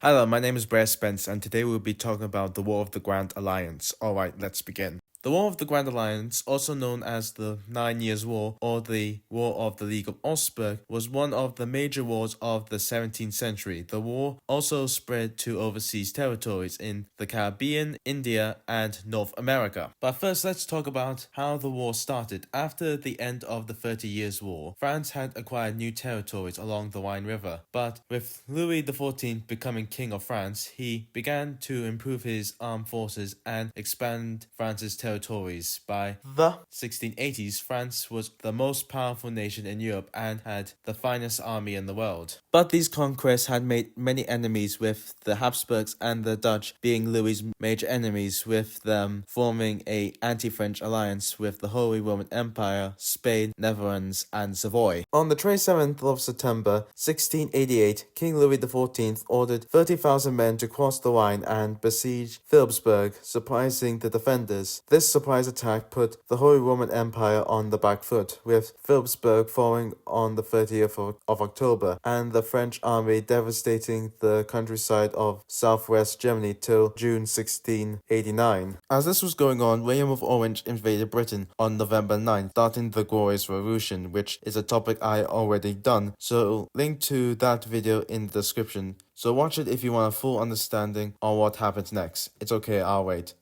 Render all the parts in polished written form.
Hello, my name is Blair Spence, and today we'll be talking about the War of the Grand Alliance. Alright, let's begin. The War of the Grand Alliance, also known as the 9 Years' War or the War of the League of Augsburg, was one of the major wars of the 17th century. The war also spread to overseas territories in the Caribbean, India, and North America. But first, let's talk about how the war started. After the end of the 30 Years' War, France had acquired new territories along the Rhine River. But with Louis XIV becoming King of France, he began to improve his armed forces and expand France's territories. By the 1680s, France was the most powerful nation in Europe and had the finest army in the world. But these conquests had made many enemies, with the Habsburgs and the Dutch being Louis's major enemies, with them forming an anti-French alliance with the Holy Roman Empire, Spain, Netherlands, and Savoy. On the 27th of September 1688, King Louis XIV ordered 30,000 men to cross the Rhine and besiege Philipsburg, surprising the defenders. This surprise attack put the Holy Roman Empire on the back foot, with Philipsburg falling on the 30th of October, and the French army devastating the countryside of southwest Germany till June 1689. As this was going on, William of Orange invaded Britain on November 9th, starting the Glorious Revolution, which is a topic I already done, so link to that video in the description. So watch it if you want a full understanding on what happens next. It's okay, I'll wait.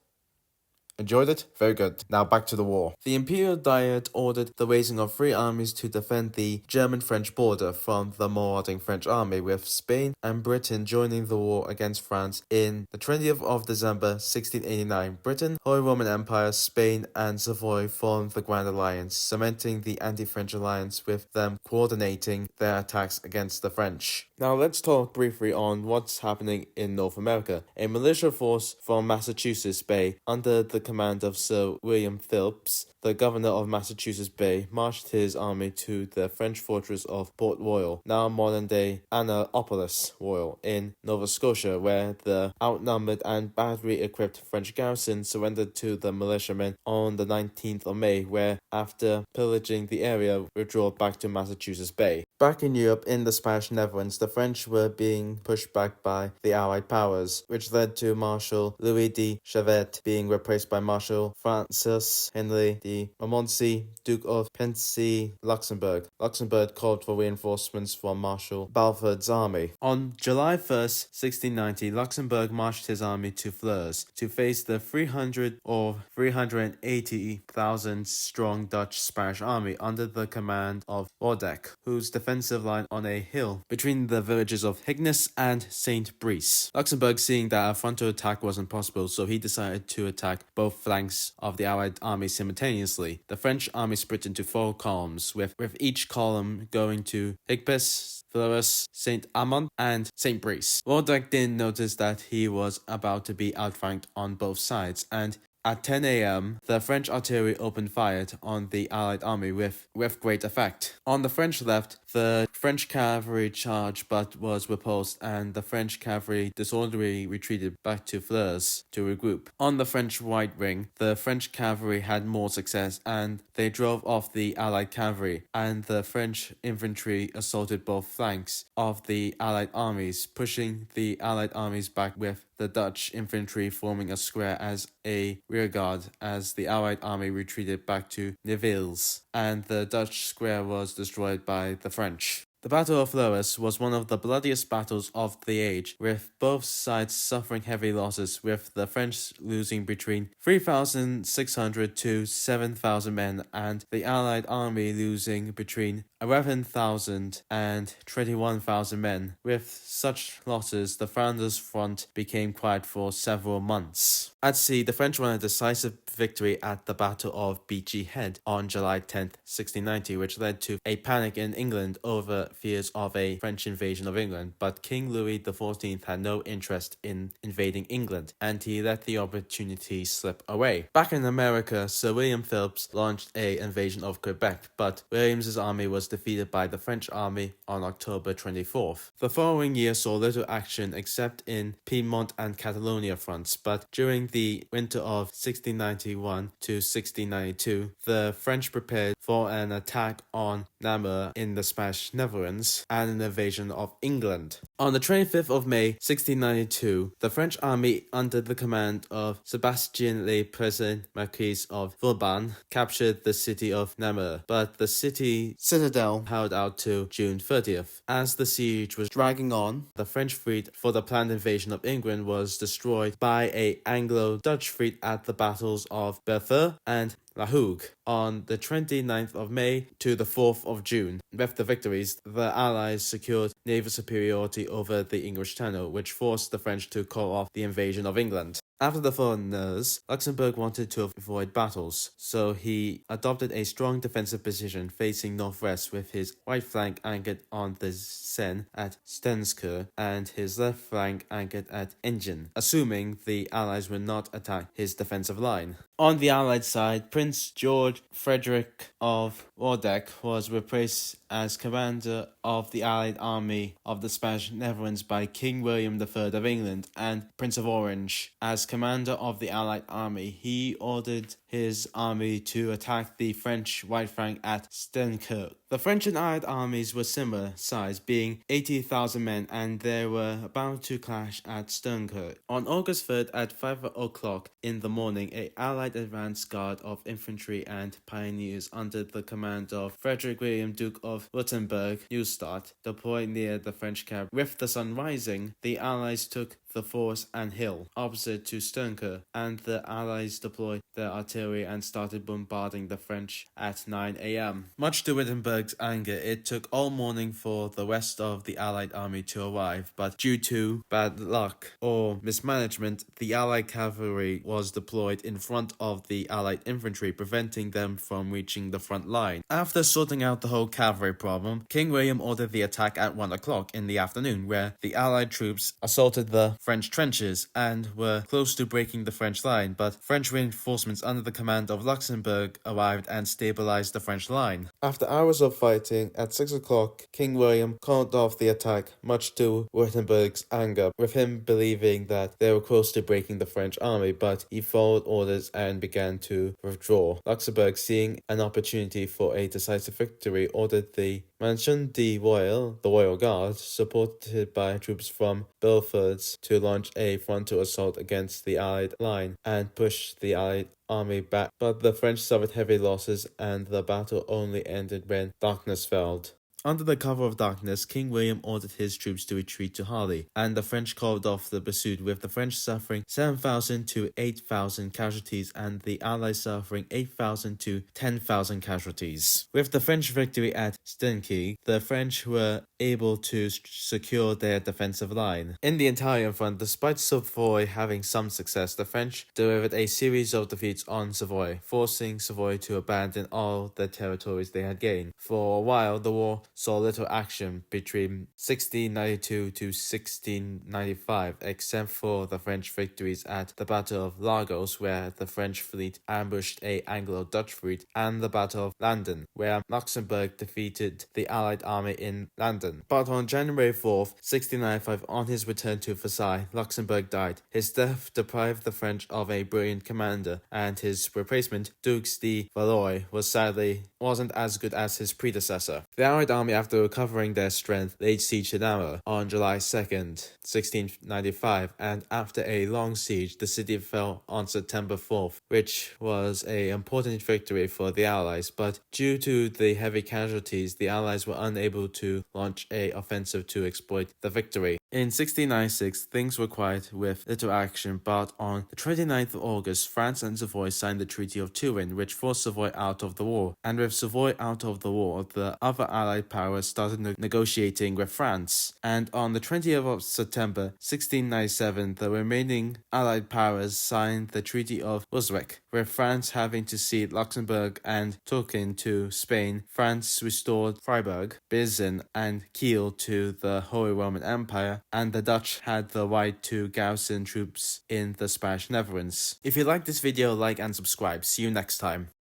Enjoyed it? Very good. Now back to the war. The Imperial Diet ordered the raising of 3 armies to defend the German-French border from the marauding French army, with Spain and Britain joining the war against France in the 20th of December 1689. Britain, Holy Roman Empire, Spain, and Savoy formed the Grand Alliance, cementing the anti-French alliance, with them coordinating their attacks against the French. Now let's talk briefly on what's happening in North America. A militia force from Massachusetts Bay under the command of Sir William Phillips, the governor of Massachusetts Bay, marched his army to the French fortress of Port Royal, now modern-day Annapolis Royal, in Nova Scotia, where the outnumbered and badly equipped French garrison surrendered to the militiamen on the 19th of May, where, after pillaging the area, withdrew back to Massachusetts Bay. Back in Europe, in the Spanish Netherlands, the French were being pushed back by the Allied powers, which led to Marshal Louis de Chavet being replaced by Marshal Francis Henry de Montmorency, Duke of Pensy, Luxembourg. Luxembourg called for reinforcements from Marshal Balford's army. On July 1st, 1690, Luxembourg marched his army to Fleurus to face the 300 or 380,000 strong Dutch-Spanish army under the command of Waldeck, whose defensive line on a hill between the villages of Higness and St. Brice. Luxembourg, seeing that a frontal attack wasn't possible, so he decided to attack both flanks of the Allied army simultaneously. The French army split into 4 columns, with each column going to Higbes, Fleurus, St. Amand, and St. Brice. Waldeck didn't notice that he was about to be outflanked on both sides, and at 10 a.m., the French artillery opened fire on the Allied army with great effect. On the French left, the French cavalry charged but was repulsed, and the French cavalry disorderly retreated back to Fleurus to regroup. On the French right wing, the French cavalry had more success, and they drove off the Allied cavalry, and the French infantry assaulted both flanks of the Allied armies, pushing the Allied armies back, with the Dutch infantry forming a square as a rearguard as the Allied army retreated back to Nivelles, and the Dutch square was destroyed by the French. The Battle of Fleurus was one of the bloodiest battles of the age, with both sides suffering heavy losses, with the French losing between 3,600 to 7,000 men, and the Allied army losing between 11,000 and 21,000 men. With such losses, the Flanders front became quiet for several months. At sea, the French won a decisive victory at the Battle of Beachy Head on July 10th, 1690, which led to a panic in England over fears of a French invasion of England. But King Louis XIV had no interest in invading England, and he let the opportunity slip away. Back in America, Sir William Phillips launched an invasion of Quebec, but William's army was defeated by the French army on October 24th. The following year saw little action except in Piedmont and Catalonia fronts, but during the winter of 1691 to 1692, the French prepared for an attack on Namur in the Spanish Netherlands and an invasion of England. On the 25th of May 1692, the French army under the command of Sebastien Le Present, Marquis of Vauban, captured the city of Namur, but the city citadel held out till June 30th. As the siege was dragging on, the French fleet for the planned invasion of England was destroyed by a Anglo-Dutch fleet at the battles of Belfort and La Hougue on the 29th of May to the 4th of June. With the victories, the Allies secured naval superiority over the English Channel, which forced the French to call off the invasion of England. After the foreigners, Luxembourg wanted to avoid battles, so he adopted a strong defensive position facing northwest with his right flank anchored on the Seine at Steenkerque and his left flank anchored at Enghien, assuming the Allies would not attack his defensive line. On the Allied side, Prince George Frederick of Waldeck was replaced as commander of the Allied army of the Spanish Netherlands by King William III of England, and Prince of Orange as commander of the Allied army. He ordered his army to attack the French right flank at Steenkerque. The French and Allied armies were similar size, being 80,000 men, and they were about to clash at Steenkerque. On August 3rd at 5 o'clock in the morning, an Allied advance guard of infantry and pioneers under the command of Frederick William, Duke of Württemberg Neustadt, deployed near the French camp. With the sun rising, the Allies took the forest and hill opposite to Steenkerque, and the Allies deployed their artillery and started bombarding the French at 9 a.m. Much to Württemberg's anger, it took all morning for the rest of the Allied army to arrive, but due to bad luck or mismanagement, the Allied cavalry was deployed in front of the Allied infantry, preventing them from reaching the front line. After sorting out the whole cavalry problem, King William ordered the attack at 1 o'clock in the afternoon, where the Allied troops assaulted the French trenches and were close to breaking the French line, but French reinforcements under the command of Luxembourg arrived and stabilized the French line. After hours of fighting, at 6 o'clock, King William called off the attack, much to Württemberg's anger, with him believing that they were close to breaking the French army, but he followed orders and began to withdraw. Luxembourg, seeing an opportunity for a decisive victory, ordered the Maintien de Royal, the Royal Guard, supported by troops from Belfort, to launch a frontal assault against the Allied line and push the Allied army back, but the French suffered heavy losses and the battle only ended when darkness fell. Under the cover of darkness, King William ordered his troops to retreat to Harley, and the French called off the pursuit, with the French suffering 7,000 to 8,000 casualties and the Allies suffering 8,000 to 10,000 casualties. With the French victory at Steenkerque, the French were able to secure their defensive line. In the Italian front, despite Savoy having some success, the French delivered a series of defeats on Savoy, forcing Savoy to abandon all the territories they had gained. For a while, the war saw little action between 1692 to 1695, except for the French victories at the Battle of Lagos, where the French fleet ambushed a Anglo-Dutch fleet, and the Battle of Landen, where Luxembourg defeated the Allied army in Landen. But on January 4th, 1695, on his return to Versailles, Luxembourg died. His death deprived the French of a brilliant commander, and his replacement, Duke de Valois, wasn't as good as his predecessor. The Allied army, after recovering their strength, laid siege to Namur on July 2nd, 1695, and after a long siege, the city fell on September 4th, which was an important victory for the Allies, but due to the heavy casualties, the Allies were unable to launch an offensive to exploit the victory. In 1696, things were quiet with little action, but on the 29th of August, France and Savoy signed the Treaty of Turin, which forced Savoy out of the war. And with Savoy out of the war, the other Allied powers started negotiating with France. And on the 20th of September, 1697, the remaining Allied powers signed the Treaty of Rijswijk, with France having to cede Luxembourg and Tourcoing to Spain. France restored Freiburg, Bizen, and Kiel to the Holy Roman Empire, and the Dutch had the right to garrison troops in the Spanish Netherlands. If you like this video, like and subscribe. See you next time.